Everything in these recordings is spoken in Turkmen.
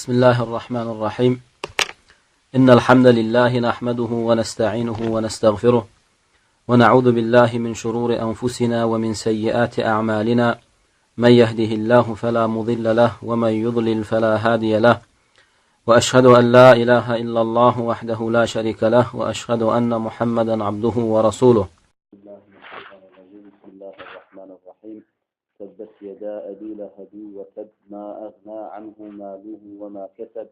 بسم الله الرحمن الرحيم. إن الحمد لله نحمده ونستعينه ونستغفره ونعوذ بالله من شرور أنفسنا ومن سيئات أعمالنا. من يهده الله فلا مضل له ومن يضلل فلا هادي له. وأشهد أن لا إله إلا الله وحده لا شريك له وأشهد أن محمدا عبده ورسوله. بسم الله الرحمن الرحيم. تبت يدا أبي لهب وتب ما أغنى عنه ماله وما كسب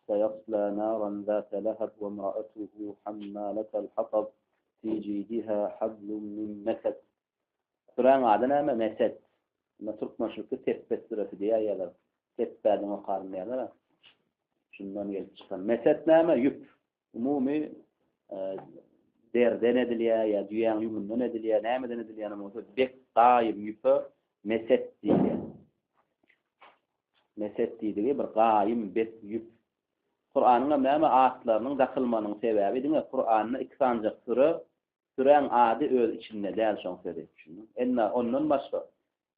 سيصلى نارا ذات لهب وامرأته حمالة الحطب في جيدها حبل من مسد. Kur'an adına ama mesed. Türk maşruku tespet sırası diye ayalar. Tespet'in o karnıyalar. Şundan gelip çıkan. Mesed ne ama yüp. Umumi derden ediliyor ya dünyanın yumundan ediliyor. Neyden ediliyor ama bek gayim yüpü mesed diye. Mesed diye bir gayim bek yüp. Kur'an'ın näme atlarının dakılmanın sebebi diňe Kur'an'ny iki sancak süren ady öz içinde däl şoň söýdi. Enna ondan başga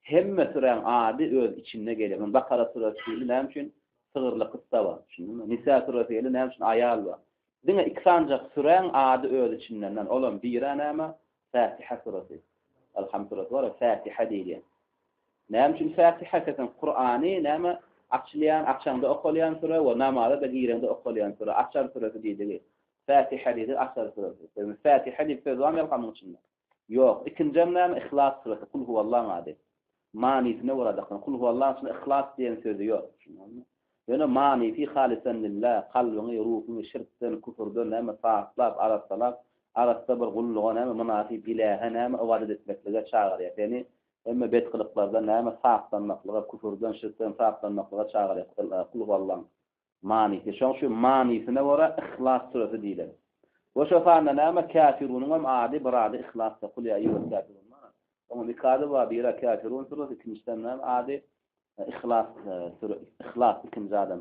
hemme süren ady öz içinde gelen. Bakara suresi näme üçin sığırly kıssa bar. Nisa suresi näme üçin ayal bar. Diňe iki sancak süren ady öz içinden olan bir näme Fatiha suresi. Elhamdülillah var Fatiha diýilýär. Näme üçin Fatiha keten Kur'any näme akşlayan, akşamda okuyan sure ve namazda da girende okuyan sure. Akşam suresi diýdi. Fatiha diýdi, akşam suresi. Yani Fatiha diýip sözüm ýalgamyň içinde. Ýok, ikinji näme Ihlas suresi. Kul huvallahu ady. Manysine wara dakyn. Kul huvallahu içinde ihlas diýen sözi ýok. Yani mani fi halisan lillah, kalbyny, ruhuny şirkden, küfürden näme saatlap, arasda bir gulluğa näme münafik ilaha näme ibadet etmekle çağırýar. Yani emme bet kılıklardan näme saatlanmaklyga, küfürden, şirkden saatlanmaklyga çağırýar. Kul huvallahu manisi. Şu manisine wara ihlas suresi diýiler. Ve şu fanda näme kafirunun hem ady bir ady ihlasda kul ya eyyuhel kafirun. Ama bir kady wa bir kafirun suresi ikinciden näme ady ihlas suresi. İhlas ikinci adam.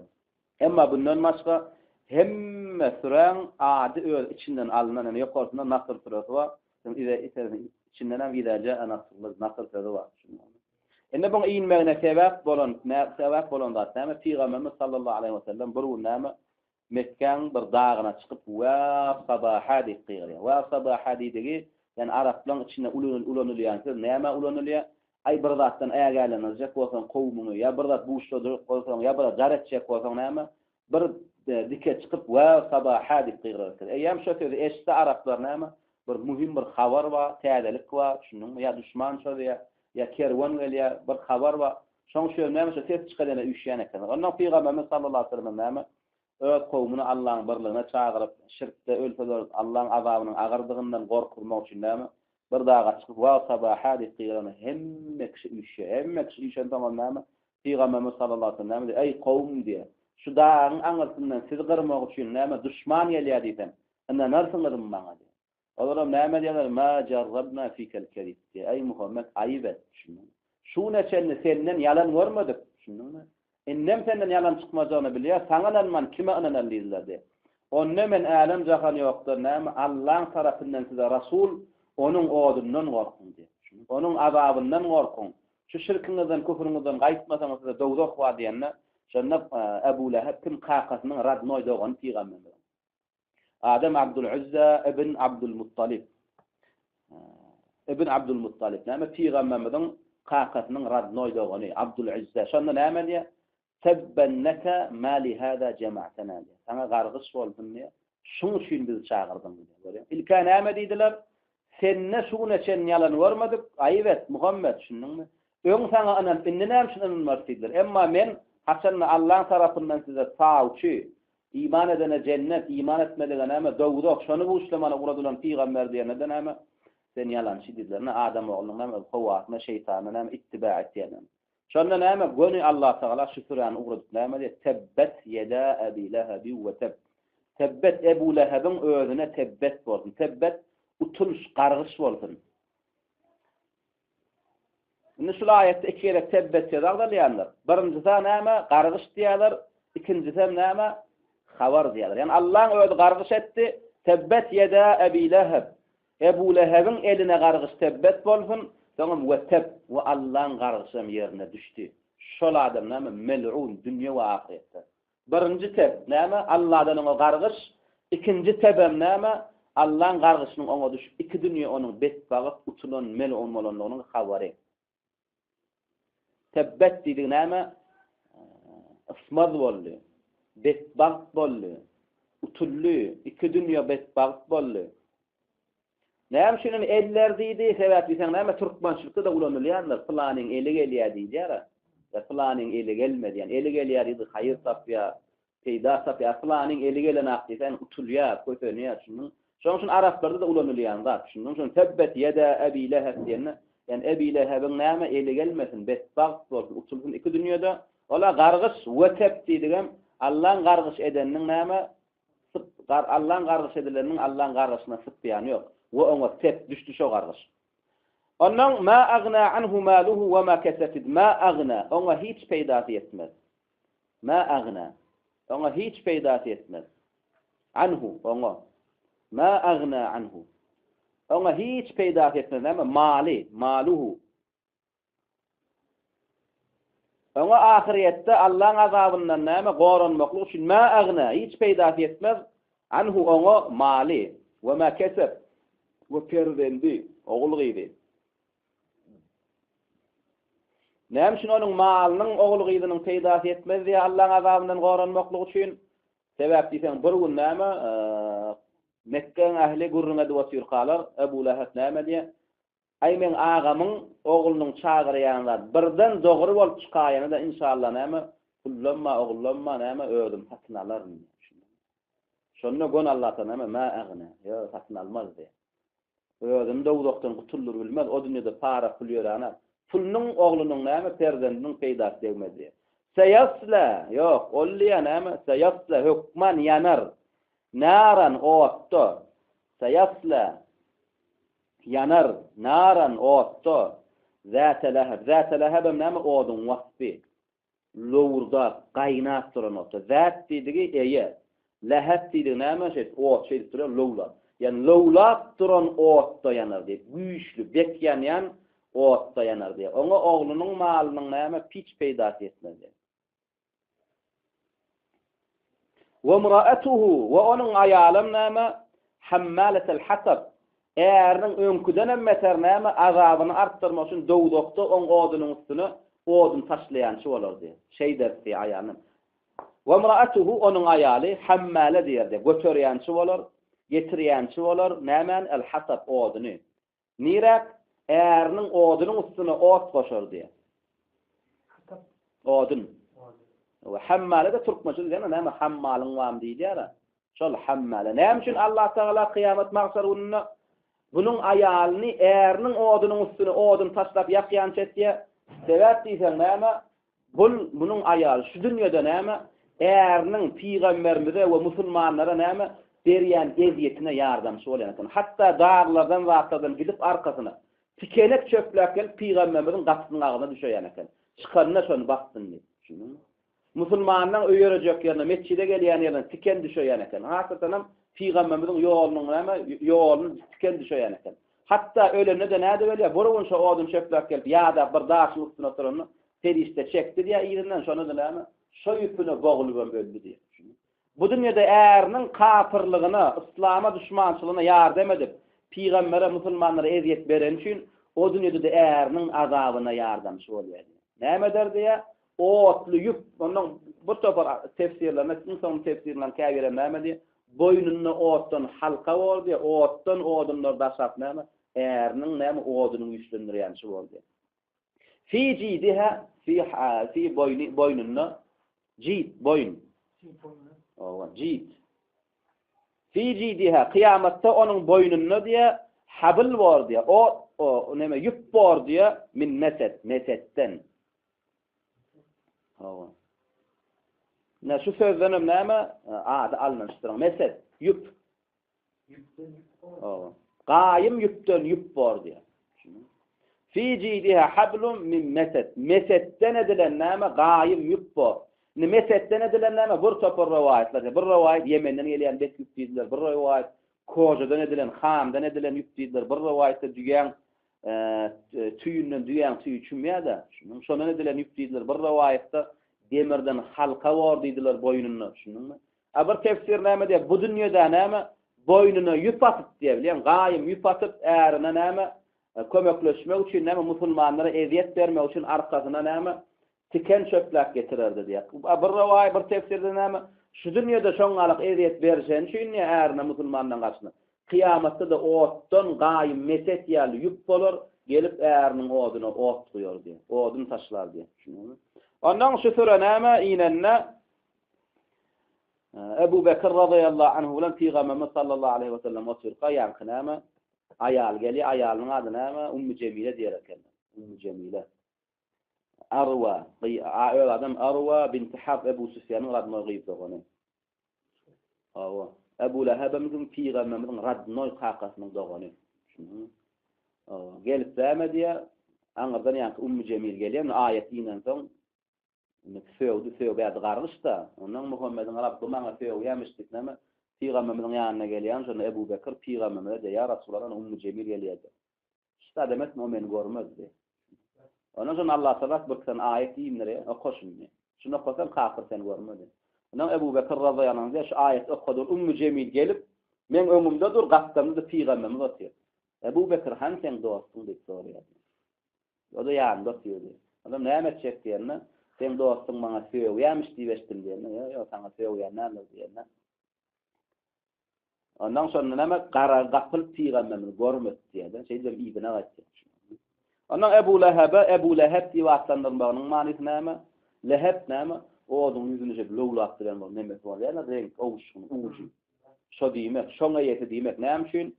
Emma bundan başga hemme süren ady öz içinden alınan yani ýokarsyna Nasr suresi var. İçinden hem vidaja Nasr suresi var. Enne bu iýinmegine sebäp bolan zat näme Peygamberimiz sallallahu aleyhi ve sellem bir näme Mekkeň bir dagyna çykyp wa sabaha diýip gyrýar. Wa sabaha diýdigi yani Araplar içinde ulanylýan söz näme ulanylýar? Ay bir zatdan ägälenjek bolsaň kowmuny ya bir zat buşladyryp bolsaň ya bir jaretjek bolsaň näme bir dike çykyp wa sabaha diýip gyrýar. Eýem şu sözi eşde Araplar näme bir muhim bir habar wa täzelik wa şunuň ya düşman şöyle ya kerwan gelýär bir habar wa şoň şu näme şu ses çykaryna üşýän eken. Ondan Peygamberimiz sallallahu aleyhi ve sellem näme öz kowmuny Allahyň birligine çağıryp şirkde ölseler Allahyň azabynyň agardygyndan gorkurmak üçin näme bir daga çykyp wa sabaha diýip gyrýar. Hemme kişi üşýän zaman näme Peygamberimiz sallallahu aleyhi ve sellem ey kowm diýär. Şu dagyň aňyrsyndan sizi gyrmak üçin näme düşman gelýär diýsen. Anda narsyňlarym baňa diýär. Olaram näme diýerler? Ma jarrabna fikel kerim. Ey Muhammed aýybat şunu. Şu neçenni senden yalan görmedik şunu. Ennem senden yalan çykmajagyny bilýär. Saňalan man kime ananan diýdiler diýär. Onne men alem jahan ýokdur. Näme Allah tarapyndan size rasul onuň odundan gorkun diýär. Onuň azabyndan gorkun. Şu şirkiňizden, küfrüňizden gaýtmasaňyz size dowzak bar diýenne. Şonda Ebu Leheb kim qaqasynyň radny oýdagan Peygamber. Adam Abdülüzza ibn Abdülmuttalib. İbn Abdülmuttalib. Näme Peygamberimiň qaqasynyň radny oýdagany Abdülüzza. Şonda näme diýär? Tabbannaka ma li hada jama'tana. Sana gargyş bolsun diýär. Şuň üçin bizi çağırdyň diýär. İlka näme diýdiler? Senne şu neçen yalan görmedik. Aýybat Muhammed şunuňmy? Öň sana anan inni näme şunuň martydyr. Emma men haçan Allah tarapyndan size taawçy İman edene cennet, iman etmediğine ama doğudak, şunu bu işlemana uğradılan Peygamber diyene de ama sen yalan şiddilerine Adem oğluna ama kuvvetine şeytanına ama ittiba ettiğine. Şundan ama gönü Allah Teala şükrüne uğradıklar ama diye tebbet yeda Ebi Lehebi ve tebbet Ebu Leheb'in özüne tebbet olsun. Tebbet utuluş, qarğış olsun. Şimdi şu ayette iki yere tebbet yedağlar diyenler. Birincisi ama qarğış diyorlar, ikincisi ama havar diýerler. Yani Allah'ın öýde gargyş etdi. Tebbet yeda Ebi Leheb. Ebu Leheb'in eline gargyş tebbet bolsun. Soňra we we Allah'ın gargyşym ýerine düşdi. Şol adam näme mel'un dünýä we ahiretde. Birinci tep näme? Allah'dan oňa gargyş. İkinji tebem näme? Allah'ın gargyşynyň oňa düşüp iki dünýä onuň betbagyp utulan mel olmalanlygynyň habary. Tebbet diýdi näme? Ismaz boldy. Betbag boldy. Utully, iki dünýä betbag boldy. Näme şunun eller diýdi, sebäp diýsen näme türkmençilikde de ulanylýanlar, planyň eli gelýär diýýär. Planyň eli gelmedi, ýani eli gelýär diýdi, haýyr tapýa, peýda tapýa, planyň eli gelen akdysan utulýar, köpenýär şunu. Şoň üçin araplarda da ulanylýan zat. Şunun üçin tebbet yeda Abi Leheb diýende, ýani Abi Lehebin näme eli gelmesin, betbag bolsun, utulsun iki dünýede. Ola gargyş wetep diýdigen Allah'ın gargyş edeniň näme? Allah'ın gargyş edileniniň Allah'ın gargyşyna sypýany ýok. Ve ona tep düştü şo gargyş. Ondan ma agna anhu maluhu ve ma kasafid. Ma agna ona hiç peýda etmez. Ma agna ona hiç peýda etmez. Anhu ona ma agna anhu. Ona hiç peýda etmez näme? Mali, maluhu. Ona ahirette Allah'ın azabından näme goranmaklyk üçin ma agna hiç peýda etmez. Anhu ona mali ve ma kasab. Ve perdendi, oğulgydy. Näme üçin onuň malynyň oğulgydynyň peýda etmez diýe Allah'ın azabyndan goranmaklyk üçin? Sebäp diýsen bir gün näme Mekkeň ähli gurruna dowasy ýurkalar, Ebu Leheb näme diýe? Ay men agamyň oğlunyň çagyrýanlar birden dogry bolup çykaýany da inşallah näme kullanma oğullanma näme ödüm satyn alaryn. Şonu gon Allah'a näme ma agna, ýa satyn almaz diýe. Özüm dowdakdan gutulur bilmez, o dünýede para pul ýörana. Pulnyň oğlunyň näme perzendiniň peýda edilmedi. Seyasla, ýok, olýa näme? Seyasla hukman yanar. Naran otto. Seyasla yanar, naran otto. Zata lahab, zata lahab näme odun wasfy. Lowurda gaýnap duran otto. Zat diýdigi eýe. Lahab diýdi näme? Ot şey duran lowla. Yani lowlap duran otda yanar diye. Güýçli, bek yanyan otda yanar diye. Oňa oğlunyň malynyň näme piç peýda etmez diye. Ve imraatuhu ve onuň aýalym näme hammalatul hatab. Äriň öňküden emmeter näme azabyny artdyrmak üçin dowdokda oň odunyň üstüne odun taşlaýançy bolar diye. Şey derdi aýanyň. Ve imraatuhu onuň aýaly hammala diýerdi. Götürýänçi bolar. Getirýänçi bolar nämen el-hatab oduny. Nirak äriň odunyň üstüne ot goşar diye. Hatab odun. Ve hammala da türkmençe diýene näme hammalyň wam diýýär. Şol hammala. Näme üçin Allah Taala kıyamet mahşerinde bunyň aýalyny äriň odunyň üstüne odun taşlap ýakýançy etdi. Sebäp diýsen näme? Bunyň aýaly şu dünýede näme? Äriň peýgamberimize we musulmanlara näme? Berýän eziyetine ýardamçy bolýan. Hatda dağlardan wagtdan gidip arkasyna tikelek çöplek gelip peýgamberimiziň gatynyň agyna düşýän eken. Çykanyna şonu bastyn diýip. Musulmanyň öýerejek ýerine mesçide gelýän ýerine tiken düşýän eken. Hakykatan peýgamberimiziň ýolunyň näme ýoluny tiken düşýän eken. Hatda ölene de näde bolýar? Borun şo odun çöplek gelip ýa-da bir daşyň üstüne oturany teriste çekdi diýe ýerinden şonu da näme şo ýüpüne bogulyp öldü diýip. Bu dünýede äriň kafirligine, islama düşmançylygyna ýardam edip, peýgambere, musulmanlara eziyet beren üçin o dünýede de äriň azabyna ýardamçy bolýar. Näme der diýe? Otly ýüp, onuň bu topar tefsirlerine, insan tefsirlerinden käbire näme diýe? Boynuny otdan halka bol diýe, otdan odunlar daşap näme? Äriň näme oduny güýçlendirýänçi boldy. Fi jidiha fi boynuny jid boyn. Jid. Fi jidiha kıyamatda onun boynunda diye habl var diye. O neme yüp var diye min mesetten. Ne şu sözlerim neme? Adı alınmıştır. Meset, yüp. Qayım yüpten yüp var diye. Fi jidiha hablum min meset. Mesetten edilen neme? Qayım yüp var. Mesetten edilen näme? Bir topar rivayetler. Bir rivayet Yemen'den gelýän betlik diýdiler. Bir rivayet Kojadan edilen, Hamdan edilen ýük diýdiler. Bir rivayetde düýän tüýünden düýän tüýü çümýär-de. Şondan edilen ýük diýdiler. Bir rivayetde demirden halka wardydylar boynuna, şununmy? Aber tefsir näme diýip, bu dünýede näme boynuna ýüp atyp diýip, bilen gaýym ýüp atyp ärine näme kömekleşmek üçin näme musulmanlara eziýet bermek üçin arkasyna näme tiken çöplek getirirdi diýip. Bir raway bir tefsirde näme şu dünýede şoňalyk eziýet berýän üçin ärine musulmandan gaçny. Kıyamatda da otdan gaýym meset ýaly ýüp bolar, gelip äriniň oduny ot goýar diýip. Odun taşlar diýip. Ondan şu sure näme inenne Ebu Bekir radıyallahu anhu bilen Peygamberimiz sallallahu aleyhi ve sellem oturqa ýankynaما ayal geli, ayalyň ady näme? Ummu Cemile diýerken. Ummu Cemile. Arwa, öl adam Arwa bint Hab Ebu Süfyan'ın radına gyýyp dogany. Awa, Ebu Lehab'ın Peygamberimiň radnoy kakasynyň dogany. Gelip däme diýe, aňyrdan ýa-ni Ummu Cemil gelýän aýat inen soň Söw bäde gargyşda. Ondan Muhammedin Rabbim maňa söw ýamışdyk näme? Peygamberimiň ýanyna gelýän şonu Ebu Bekir Peygamberime de ýa Rasulullah Ummu Cemil gelýärdi. Şda demek o meni görmezdi. Ondan soň Allah Taala bir kän aýat ýinleri okuşundy. Şunu okasam kafir sen görmedi. Ondan Ebu Bekir radıyallahu anh şu aýat okudy. Ummu Cemil gelip men öňümde dur gatdamda Peygamberimiz otýar. Ebu Bekir han sen dostum diýip soraýar. O da ýanynda otýardy. Adam näme etjek diýende sen dostum bana söw ýamış diýesdim diýende, ýa sana söw ýanlar diýende. Ondan sonra näme gara gapyl Peygamberimiz görmedi diýende, şeýle ibne gatdy. Ondan Ebu Leheb diýip atlandyrmagynyň manysy näme? Leheb näme? Oduň ýüzüne jep lowlatdyran bol näme bol ýa-ni renk owuşun uwuj. Şo diýmek, şoňa ýeti diýmek näme üçin?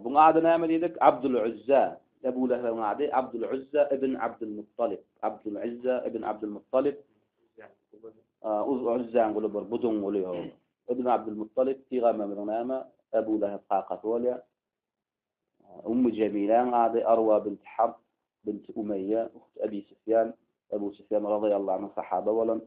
Bu ady näme diýdik? Abdul Uzza. Ebu Leheb'in ady Abdul Uzza ibn Abdul Muttalib. Abdul Uzza ibn Abdul Muttalib. Uzza'ň goly bir budun goly ýa. Ibn Abdul Muttalib Peygamberimiň näme? Ebu Leheb hakat bolýa. Ummu Cemile'ň ady Arwa bint Hab bint Umayya, uht Abi Sufyan. Ebu Sufyan radıyallahu anh sahaba bolan.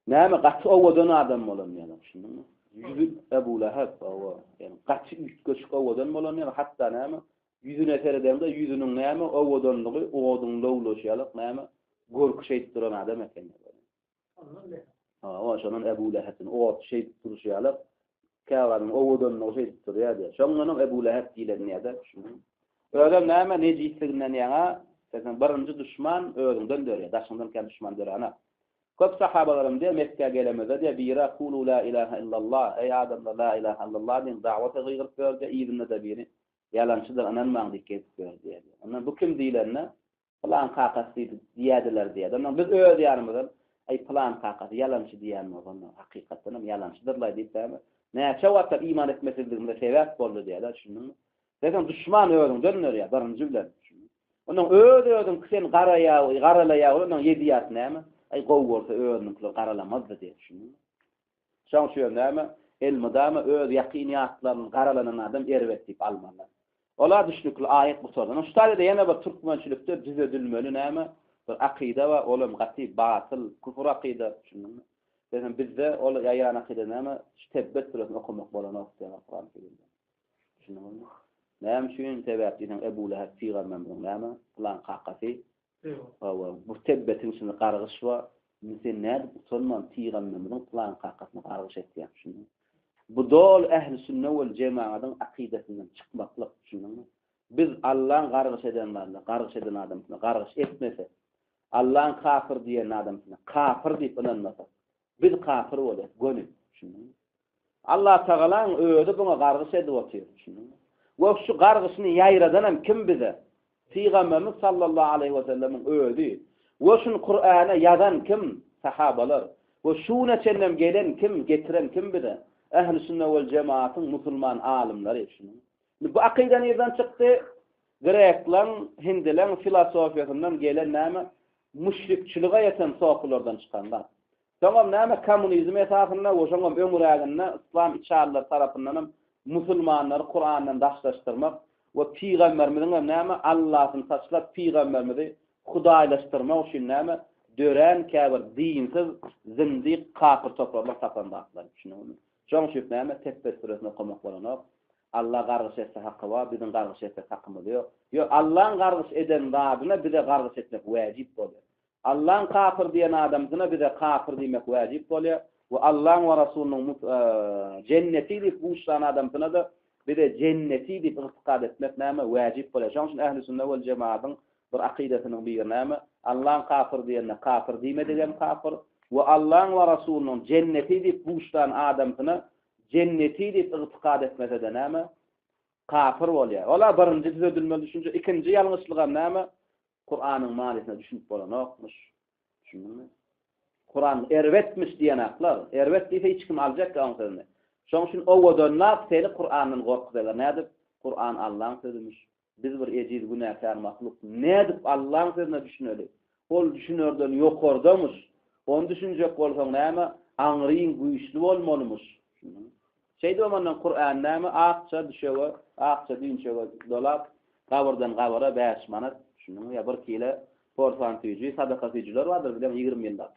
Näme gaty owadan adam bolan ýa-ni şunu. Yüzü Ebu Leheb awa. Yani gaty ütgeşik owadan bolan ýa hatda näme? Yüzüne seredemde yüzünün näme owadanlygy, owadyň lowlaşýalyk näme gorky şeýip duran adam eken. O şonun Ebu Leheb'in owat şeýip durýalyk, käwanyň owadanlygy şeýip durýar diýär. Şoňanyň Ebu Leheb diýilen näde? Ödem näme nejisliginden ýa-ni sen birinji düşman özünden dörýär, daşyndan kem düşman dörýär. Köp sahabalarym diýär Mekke gelemede diýär bira kulu la ilaha illallah, ey adamlar la ilaha illallah diýen da'wata gyýryp berdi, ýygyny da biri yalançydyr ananmaň diýip berdi. Ondan bu kim diýilenne? Plan kakasy diýerdiler diýär. Ondan biz öz ýarymyzdan ay plan kakasy yalançy diýärmi ondan hakykatdan hem yalançydyrlar diýip näçe wagtda iman etmesizliginde sebäp boldy diýerler şunu. Sen düşman özünden dörýär, birinji bilen. Ondan özüň sen garalaýa, ondan ýediýät näme? Ay gow bolsa özüň garalamazdy diýip şunu. Şoň şu näme? Elmedama öz ýaqiniýatlaryny garalanan adam erbet diýip almanlar. Ola düşnükli aýet bu sordan. Şu taýda ýene bir türkmençilikde düzedilmeli näme? Bir akida we olam gaty batyl, kufur akida şunu. Sen bizde ol ýaýan akida näme? Tebbet suresini okumak bolan Kur'an kelimde. Şunu. Näme şuň sebäpden Ebu Leheb Peygamberimiň näme? Plan kakasy. Bu tebbetin şunu gargyş we sen näde musulman Peygamberimiň plan kakasyny gargyş etýär şunu. Bu dol ehli sünnet we cemaatın akidesinden çıkmaklyk şunu. Biz Allah'ın gargyş edenlerle, gargyş eden adamla gargyş etmese, Allah'ın kafir diýen adamla kafir diýip inanmasa, biz kafir bolar, gönül şunu. Allah Taala'nın öýde buna gargyş edip otýar şunu. We şu gargyşyny ýaýradan kim bize? Peygamberimiz sallallahu aleyhi ve sellemin öýdi. We şunu Kur'ana ýazan kim? Sahabalar. We şuna çennem gelen kim? Getiren kim bize? Ehl-i sünnet vel cemaatın musulman alimleri şunu. Bu akida nereden çıktı? Grekler, Hindiler filosofiýasyndan gelen näme? Müşrikçiliğe yeten sokulardan çıkanlar. Tamam näme komünizm esasında o şoňam ömüräginde İslam içarlar tarapyndan musulmanlary Kur'andan daşlaşdyrmak we Peygamberimiň näme Allah'ın saçlap Peygamberimizi hudaýlaşdyrmak üçin näme dören käbir dinsiz zindik kafir toplarlar tapandalar şunu. Şoň şüp näme Tebbet suresini okumak bolan. Allah gargyş etse hakkı var, bizim gargyş etse hakkımız yok. Yo Allah'ın gargyş eden Rabbine bize gargyş etmek wajip bolýar. Allah'ın kafir diyen adamına bir de kafir demek vacip oluyor. Ve Allah'ın ve Resulünün cenneti deyip uçtan adamına da bir de cenneti deyip ıtikad etmek näme vacip oluyor. Şoň üçin ähli sünnet we cemaatın bir akidetynyň bir näme Allah'ın kafir diýende kafir diýmedigen kafir we Allah'ın we Resulünün cenneti deyip uçtan adamına cenneti deyip ıtikad etmese de näme kafir bolýar. Ola birinji düzelmeli düşünje, ikinji ýalňyşlyga näme Kur'anyň manysine düşünüp bolanokmuş. Şunuňmy? Kur'an erwetmiş diýen aklar. Erwet diýse hiç kim aljak ýa-ni sözüni. Şoň üçin o wodonlap seni Kur'anyň gorkdylar. Nädip? Kur'an Allah'ın sözümüş. Biz bir ejid günahkar mahluk. Nädip Allah'ın sözüne düşüneli? Ol düşünörden ýokardamış. Onu düşünjek bolsaň näme? Aňryň güýçli bolmalymyş. Şeýde omandan Kur'an näme? Akça düşewe, akça düýünçewe dolap, gabardan gabara 5 manat. Şunu ya bir kile porsantyjy sadaka tyjylar vardır bilen 20 ýylda.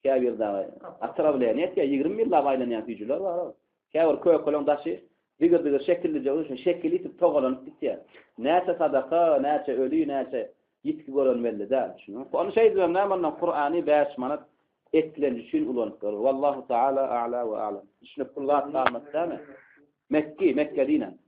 Käbirde atrabilen etke 20 ýylda aýlanýan tyjylar bar. Käbir kökölüň daşy digir şekilli joguşy şekilli tip togalanyp gitýär. Näçe sadaka, näçe ölü, näçe ýitki görünmeli da. Şunu onu şey diýem näme Kur'any 5 manat etkilen üçin ulanyp dur. Wallahu taala a'la we a'lam. Düşünüp kullar kalmakda mı? Mekke dinä.